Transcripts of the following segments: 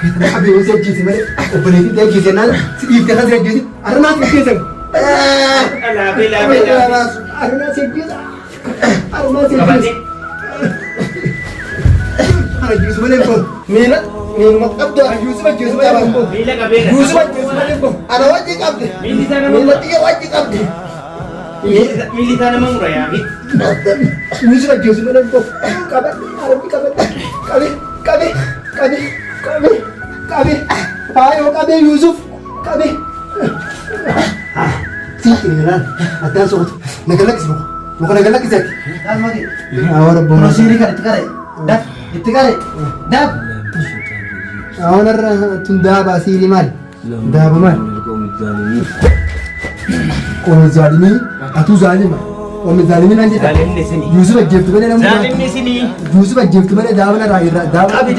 كيف حبي وزير جيسي مالي وبنيتي ده جيسي نال سيدي تخزر جيسي أنا ما تكيسك لا بلا أنا ما تكيسك أنا ما تكيسك أنا جيسي مالي بكم مين أبدا يوسف مالي بكم ميلا كبيرة يوسف مالي بكم أنا واجيك أبدا ميلي ثانا مين ممرة تيجي واجيك أبدا ميلي ثانا ممرة يا أخي يوسف جيسي مالي بكم كابي عربي كابي ayo kabe Yusuf kabe sini kan ada sokot nagalak sih bukan nagalak sih kan magi awal bono sini kan itu kare dap awal tunda basiri mal dap mal kau zalimi atu zalim kau zalimin aja zalim di sini Yusuf aja tuh mana nama zalim di sini Yusuf aja tuh mana dawana rai dawana Abi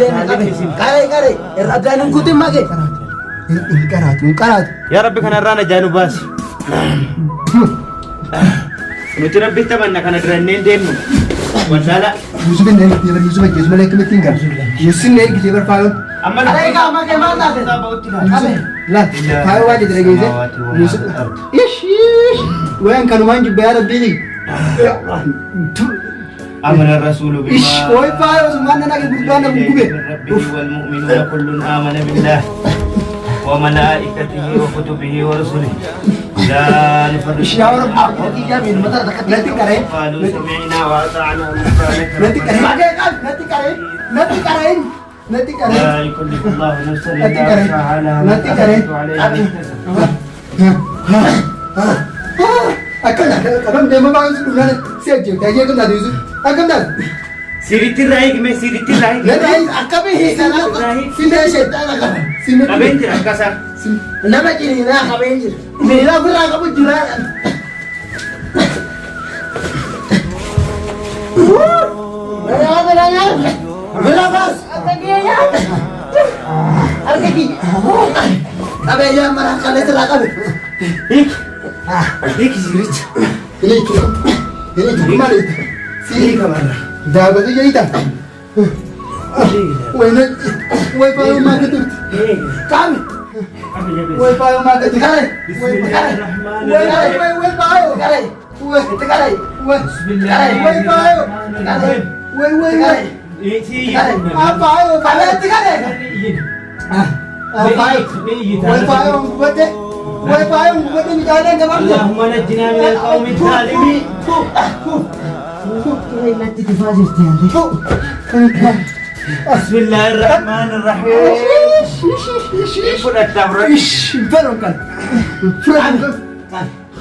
kare eradanin kutin mage Ingkarat يا ربي كان رانا جانو باس نتربي تمنى كان درنين دينو ولا Yusuf ini Yusuf aja cuma lagi tinggal Yusuf ini kita berfaham أما Alaika mage mana de Yusuf lah faham aja dari gitu Yusuf ish وين كانوا ما نجيب بيار بيني آمن الرسول بما ish وين فاهم semana nak berdoa nak buku ربه والمؤمنون كل آمن بالله وملائكته وكتبه ورسله لا نفرق ish ya orang Oki jamin mata dekat nanti karen قالوا سمعنا وأطعنا غفرانك nanti karen mage kan nanti karen لا يكلف الله نفسا nanti إلا karen وسعها لها nanti ما karen كسبت عليها ما اكتسبت akan abang dia memang sudah siap je dia kan dah Yusuf akan dah سيرتي رايك ما سيرتي رايك nanti akabe hisana sine setan akabe sini أبين ترى كسر nama kini na akabe injir nila bira akabe jura bira bas akagiya arkaki abe ya mara kale tera akabe هيك سيرت ini kemana itu sini kemana dah betul jadi tak Woi payo maga tu kami Woi payo maga tu kare Woi payo kare Woi itu kare Woi payo Woi apa ayo kare itu kare apa Woi payo buat deh Woi payo buat ni jalan ke mana اللهم نجنا من القوم الظالمين nanti difasir tiang بسم الله الرحمن الرحيم يقول التمر Ish, kan?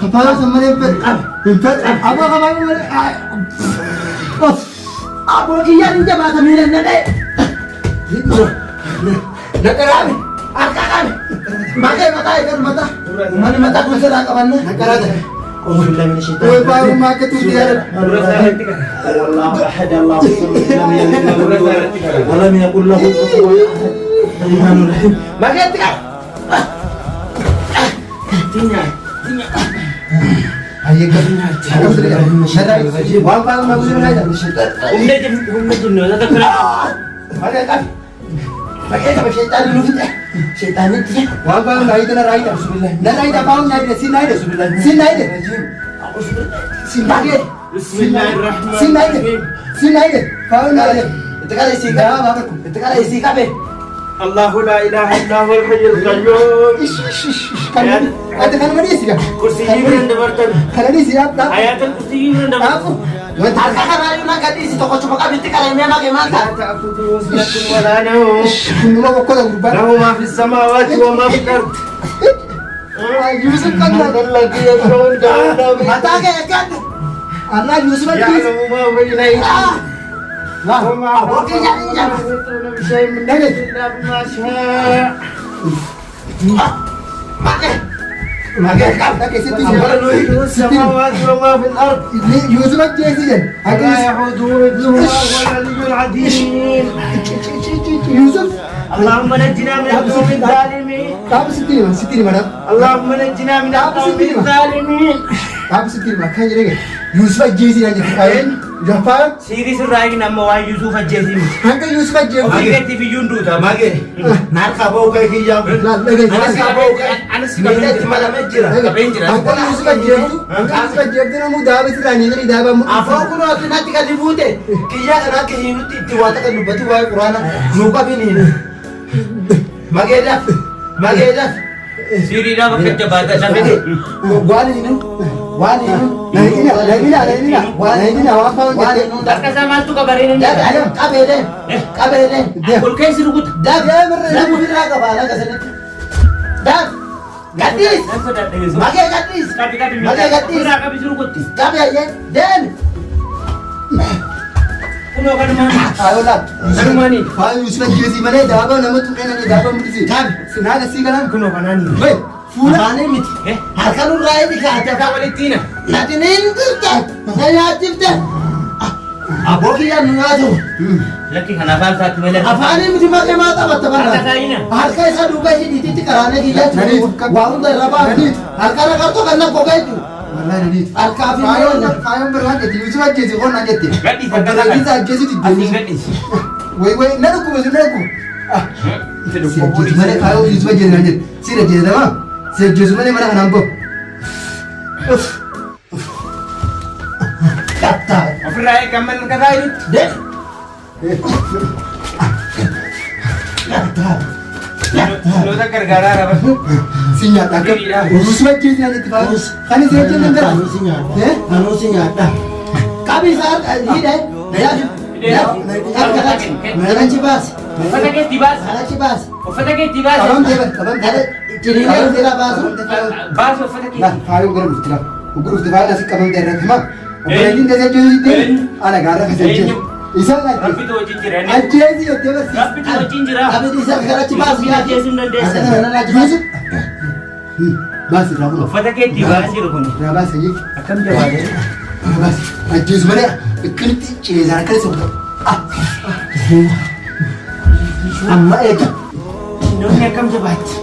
Kepala sama lempet. Apa kamu mana? Abu kian dia mata miran nade kami arka kami makai mata ikan mata mana mata ku sedang kapan Nakarada. أعوذ بالله من الشيطان Woi baru makan tu dia. الله أحد الله الصمد لم يلد ولم يولد ولم يكن له كفوا أحد الرحمن الرحيم makai tiga Ayo kan. Wang baru mau aja. هم نجم ولا تكره makai kan makai sama syaitan dulu kita syaitan itu Wang baru naik tu naik dah. Bismillah. Naik dah baru naik dah. Sin naik dah. Sin naik dah. Sin naik dah. بسم الله الرحمن Sin naik dah. الرحيم Sin naik dah. Baru naik dah. itu kali isi kabe itu kali isi kabe الله لا إله إلا هو الحي القيوم Kan ada kan mana sih kan? كرسيه من عند برتن Kalau ni siap tak? حياة الكرسي من عند Apa? برتن arka kan hari nak kadi isi toko cuma kabe itu kali ini makai mata لا تأخذه سنة ولا نوم Semua kau kau dah berubah. له ما في السماوات وما في الأرض Yusuf kan dah. الذي يدعون دعونا mata kayak kan Anak Yusuf kan Yusuf. يعلم ما بين أيديهم Wah. وما Oke, jangan, jangan. يحيطون بشيء من علمه إلا بما شاء makai Makai kan tak kesini tu. وله السماوات وما في الأرض Ini Yusuf kan dia sih kan. Aku لا يحوده حفظهما وهو العلي العظيم Yusuf. اللهم نجنا من القوم الظالمين Apa sitini mana? اللهم نجنا من القوم الظالمين Apa sitini mana? Kan jadi Yusuf aja sih aja kain. Jafaan Siirii sirraa hin amma waan Yuusuf ajjeesiin. hanga Yusuf ajjeefte. Siireetti fiyyuun duuta. Mage. Narka bau kai kiyya. Laal dhagaye. Narka bau kai. Anis Miidhatti malamee jira. qabeen jira. Hanga Yusuf ajjeeftu. Hanga Yusuf ajjeeftu namuu daaba sirraanii gadi daaba mu. Afaan kun ati natti gadi buute. Kiyya kana akka hiinutti itti waa takka dubbatu waa'ee quraana nuu qabin hiinu. Mageedhaaf. Mageedhaaf. Siiriidhaa bakka jabaata dhabee. Waan hiinu. Waan hiinu. Naayidina waan faana jettee. Bakka isaa maaltu qabareen inni Daab qabeedeen. Qabeedeen. ol keessi rukuta. Daab nama ofirraa qaba alaga sanatti. Daab. Gadhiis. Magee gadhiis. Magee gadhiis. Irraa qabisi rukutti. Qabeeyye. Deemi. Kunoo kanumaan. Ayoolaat. Kanumaanii. Faaya Yusuf ajjeesii malee daaba nama tuqeenanii daaba mudisi. Daab. Sinaaga sii kanaan. Kunoo kanaanii. Wee fuula. Afaanii miti. Harka nurraa inni kaate. Akka walitti hina. Nati ni hindirte. Na nyaachifte. Aboo kiyyaan nu nyaatu. Lakki kana afaan isaatti malee. Afaanii miti maqee maa taphatta Harka barra. isaa hina. Harka isaa duuba hidhiititti karaanee kiyyaatti. Waa hunda irra baafne. Harka rakartoo kan na gogaa jechuudha. Wallahi nadiit. Harkaa fi miila. Faayaan biraan jetti Yusuf ajjeesii qonnaan jette. Gadhiis Obboleettiisa ajjeesitu Asiin iddoo. gadhiis. Way na dhukkuma sin dhukkuma. Itti Si dhukkubuu ajjeesu dhiise. malee faayaan Yusuf ajjeesii naan jette. Si ajjeesama. Si ajjeesu malee mana kanaan ba'u. Kattaa. Ofirraa eegammal kataa jirutti. Deemi. Kattaa. Loota gargaaraa raba. Si nyaadha akka. Yusuf ajjeesii naan jetti faayaan. Kan isin ajjeesii nan gara. Anuu si nyaadha. Qabi isaa hidhe. Nanachi baasi. Uffata keetti baasi. Nanachi baasi. Uffata keetti baasi. Qabamtee Ciriiree ofirraa baasu. Baasi uffata keetti. faayaan gara dhufti lafa. Gurgurti faayaan asii qabamtee irratti himaa. Obboleettiin keessaa ajjeesii ana gaara keessa ajjeesu. Isaan ajjeesu. Rabbitu wajjin jira. Ajjeesii jettee barsiisa. Rabbitu wajjin jira. Qabidi isaa karachi baasu. Ajjeesuu hin dandeessu. Nanachi baasu. Baasi irraa kun. Uffata keetti baasi jiru kun. Irraa baasi hayyee. Akkam jabaatee. Baasi. Ajjeesu malee akkanitti cireesaan akka isa godhamu. Amma eega. Namni akkam jabaatti.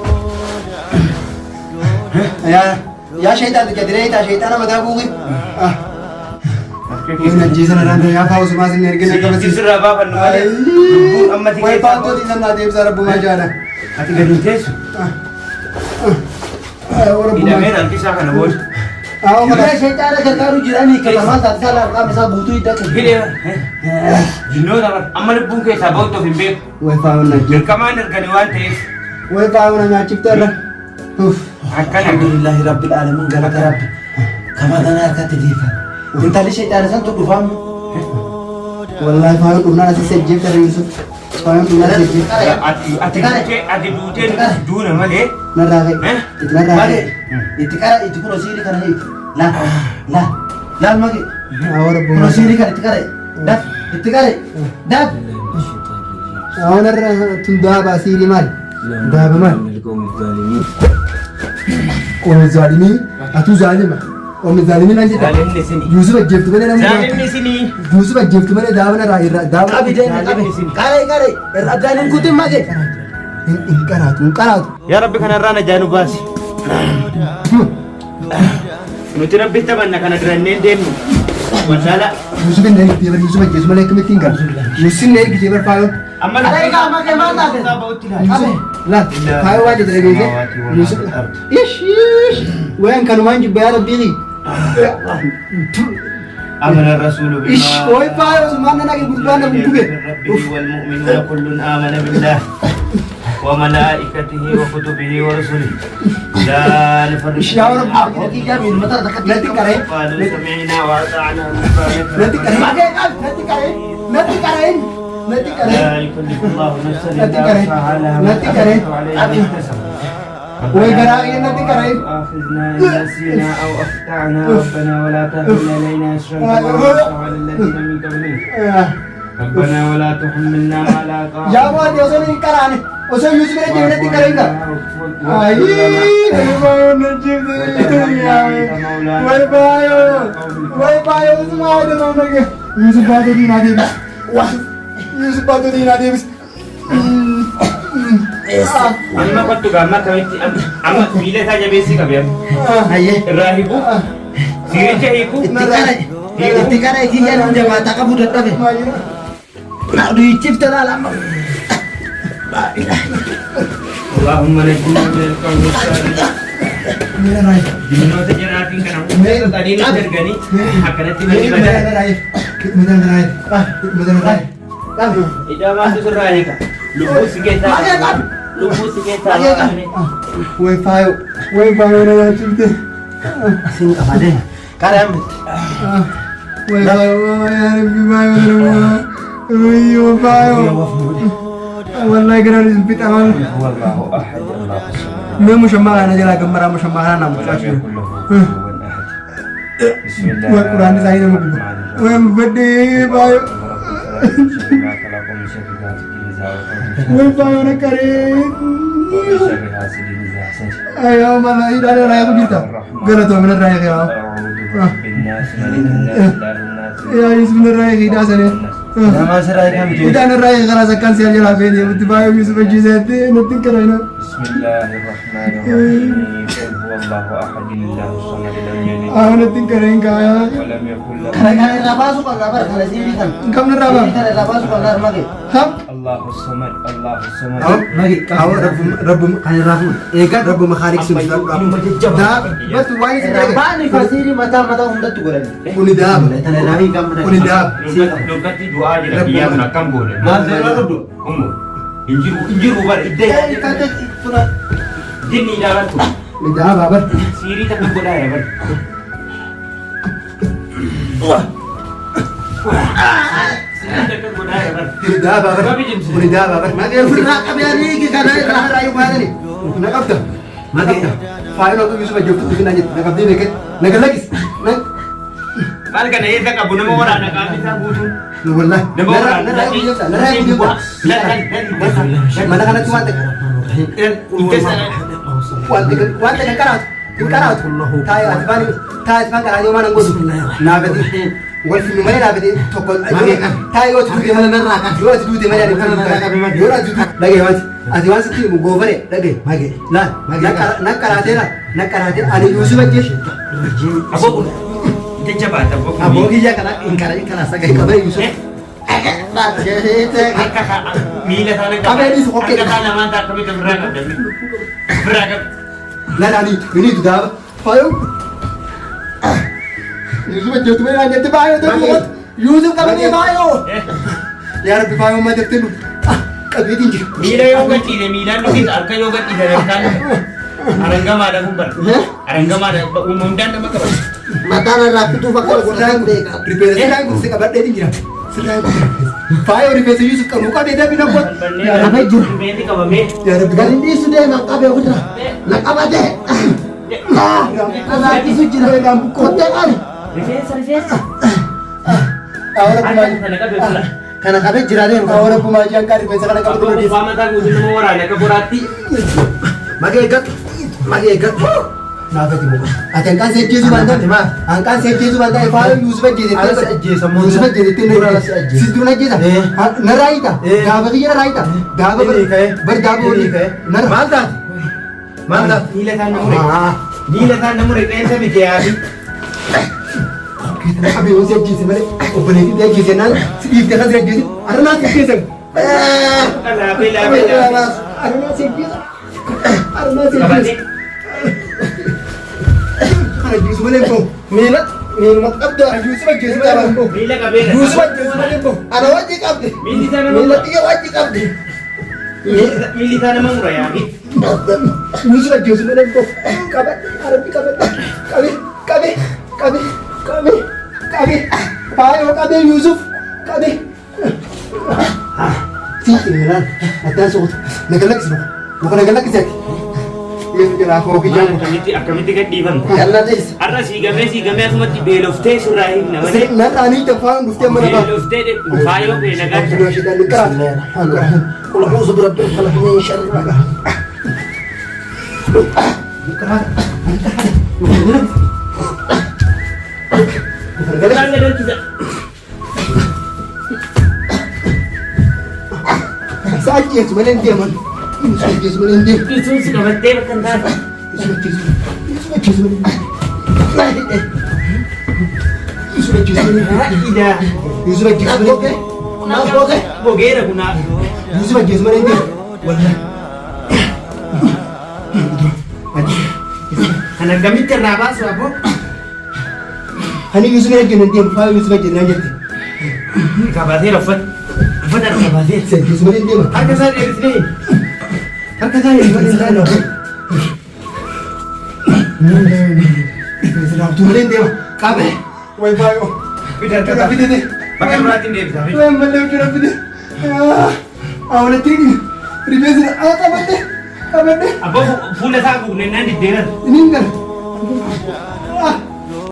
Yaa shaytaan jedhee taa shaytaana mataa buuqi. Waan ajjeesan irraan yaa faa'u sumaas hin ergine qabasi. Sirraa baafannu malee. Lubbuun ammati Wayi keessaa faattooti isaan naa deemsa rabbumaa jaala. ati gadi hin teessu. Hidhamee harkisaa kana booda. Mana shayitaana gargaaru jiranii kalamaan taasisaa laaqaam isaa guutuu hidhate. Hidhee jinnoota amma lubbuun keessaa ba'utti of hin beeku. Wayi faa'u na jiru. Dirqamaan erganii waan ta'eef. Wayi faa'u na nyaachifte irra. Akkana. Alhamdulillahi rabbil alamin galata rabbi. Kamaa kana harkatti deefa. Intalli shayitaana santu dhufamu. Wallahi faa'u dhufnaan asii sajjeefta Yusuf. Faa'u dhufnaan asii sajjeefta. Ati duuteen duuna malee. Narraa ka'e. Itti narraa Mage ka'e. itti qara itti kun osiiri kana hiiti. Laal mage. Awwa Kun rabbumaa. osiiri kana itti qare. Daf itti qare. Daf. Awwa narra tun daaba asiiri maali? Daaba maali? Qoome zaalimii. Atuu zaalima. Qoome zaalimii naan jedha. Zaalimni isinii. Yusuf ajjeeftu malee namni Zaalimni isinii. Yusuf ajjeeftu malee daaba narraa irraa daaba. Qabi deemi qabi. Qare. Irra addaan hin kutin mage. Hin qaraatu hin qaraatu. Yaa Rabbi kanarraa na jaanu baasi. Nuti Rabbi taphanna kana duranneen deemnu. Wallaala. Yusuf hin ergitee bar Yusuf ajjeesu malee akkamitti hin galu. Yusuf hin ergitee bar faayoo. Amma Qare egaa mage maal taate? Yusuf laal faayoo waan jedhe dhageesse. Yusuf ish waan kanumaan jibba yaa Rabbii. آمن الرسول ish wayi faayoo sumaan nan agi gurbaan na gugube. ربه والمؤمنون كل آمن بالله وملائكته وكتبه ورسله لا نفرق ish yaa Rabbi. Oki jami mata dekat. Nanti karain. قالوا سمعنا وأطعنا غفرانك Nanti karain. Mage kan nanti kare. Nanti karain. Nanti karain. لا يكلف الله نفسا Nanti إلا karain. وسعها لها ما Nanti karain. كسبت وعليها ما اكتسبت Wayi garaa kee nanti karain. آخذنا إن نسينا أو أخطأنا ربنا ولا تحمل علينا إصرا كما حملته على الذين من قبلنا ربنا ولا تحملنا ما لا طاقة Yaa waan osoo hin karaane osoo Yusuf bira deemee nanti karain gaa. Yusuf baatoo diinaa deebis. Amma kottu gaamma kamitti amma miila isaa jabeessii qabe Aye. irraa hiiku siiricha hiiku Itti kare. Itti kana kiyyaan jabaata qabu dadhabe. Dhiichifte laalama. اللهم نجنا من القوم الصالحين. جنوت جناتين كنا ممكن تدين ترجعني. أكنت مني بدر. إذا ما تسرع هيك. لبوس كيتا. لبوس كيتا. Wifi na chifte. Sini apa deh? Karem. Wifi والله قرار البيت أمان هو الله أحد الله الصمد. ما مشمعنا نجلا كمرة مشمعنا نام ولم تشاشي. يكن له كفوا أحد. بسم الله والقرآن سعيد مكتوب. وين بدي بايو. ما خلق من شر غاسق إذا وقب. وين بايو نكرين. ومن شر حاسد إذا حسد. أيوة ما لا إله إلا الله بجيتا. قالوا من الرأي يا. أعوذ برب الناس ملك الناس إله الناس. يا يوسف من الرأي كذا سنة. Nama serai kami tu. إذا الرأي خلاص كان سيال جلا فيني بتبايو يوسف جيزاتي نتين كراينا. بسم الله الرحمن الرحيم. قل هو الله أحد الله الصمد لم يلد نتين كراين كايا. ولم يكن له Karena rapasu kan rapat kalau sini kan. كم نرابا؟ Karena rapasu kan rapat lagi. هم؟ الله الصمد الله الصمد. Lagi. أو رب كان رابو. إيه كان رب مخارج سبسة. ده بس وايد سبسة. Rabani fasiri mata undat tu korang. Unidab. Tanah lagi kamu. Unidab. Lokati doa aja dia nak kambol. Mana dulu? Umur. Injir ubar ide. Kata itu lah. Jin idaran tu. Unidab apa? Siri tak bola ya kan. Siri tak bola ya kan. Unidab apa? Unidab apa? Makai furnak kami hari ini karena rayu mana ni? Nakabda. Makai. File aku Yusuf aja tu nak nakabdi deket. Nakal lagi. Nak. Mal kan ini tak abu nama orang nak kami tak butuh. Wallah. Nama orang nak Narayu dia. Narayu dia. Mana kana cuma tek. Wante kan karat. Karat. Tayo atbani. Tayo atbani karayo mana ngodu. Nabati. Wal fi mana nabati. Tokol. Tayo tu di mana naraka. Yo tu di mana di mana. Yo tu lagi wat. Adi wan siti mu gobare lagi. Mage. La. Nakarate la. Nakarate ani Yusuf aje. Abu dia cepat abu. Abogi ya kana inkara sagai kabar Yusuf. Mila sana Kami ini suka kita sana mantap kami beragam dan beragam. Nah, ini sudah Fayo. Yusuf aja tu mana nanti Fayo tu. Yusuf kami ni Fayo. Ya Rabbi Fayo macam tu. Kami tinggi. Mila yoga tidak Mila tu kita arka yoga tidak kan. Arangga ada kumbar. Arangga ada umundan apa kabar? Mata rapi tu bakal kurang deka. Repair saya aku kabar dia tinggi. Fayo repair Yusuf kamu kan dia bina buat. Ya Rabbi jujur ini kabar me. Ya Rabbi Kali ini sudah nak kabe udah. Nak apa deh? Nanti suci dah lampu kotak kan. Reverse. Ahora Ada sana kabar pula. Karena kabe jirade ahora pemajian kan repair sekarang kamu Aku tu. paham tak usul nama orang nak berarti. Mage egat. Nafati mo. Akan kan saya Yesus banda. Angkan saya Yesus banda. Fayo Yusuf aja dia. Ala sa aje sa mo. Yusuf aja dia. Pura ala sa aje. Situ lagi dah. Narai dah. Gaba kaya narai dah. Gaba bergabo ni. Nar. Manda. Mila sana mure. Mila sana mure pensa bikiari. Kita abi usia Yesus mana? Opene dia Yesus nan. If dia kan Yesus. Arna Yesus. Labe. Arna Yesus. Arna Kabar Yesus. ni. Yesus mana pun. Minat abda. Yusuf aja Yesus mana pun. Mila kabar. Yusuf aja Yesus mana pun. Ada wajib abdi. Mili sana Minat mure. tiga wajib abdi. Mili sana mure ya. Yusuf aja Yesus mana pun. Kabar. Arabi kabar. Kabe. Fayo kabe Yusuf. Kabe. Sini Milan. Atas aku. Nagalak sih. Bukan nagalak sih. Ini kena aku kijang. Kami tiga di mana? Yalla des. Arna si game asmat di belofte surahin nama ni. Nah, tadi tefang mesti mana pak? Belofte de fayo ke naga. Sudah sudah dekat. Qul a'udzu birabbil falaq min syarri ma Kan ada kita. Saja sebenarnya dia man. Ini saja sebenarnya dia. Itu sudah betul kan dah. Yusuf aja sebenarnya. Yusuf ajjeesanii. Yusuf ajjeesanii. Gogeera kunaa. Yusuf ajjeesanii deema. Wallahi. Kan akkamitti irraa baasu abbo? Ani Yusuf ajjeesanii deema. Faa Yusuf ajjeesanii jirti. Kabateera uffata. Uffata kabateera. Ajjeesanii deema. Harka isaa deebisnee. Harka isaa deebisnee. Tumaleen deema. Qabe. Way baay'oo. Bitaa Fidete. bakka duraatiin deebisa. Way malee hojii fide. Awwaalatti rifeensi qabadde. Abbo fuula isaa guugnennaan diddeeran. Iniin gala.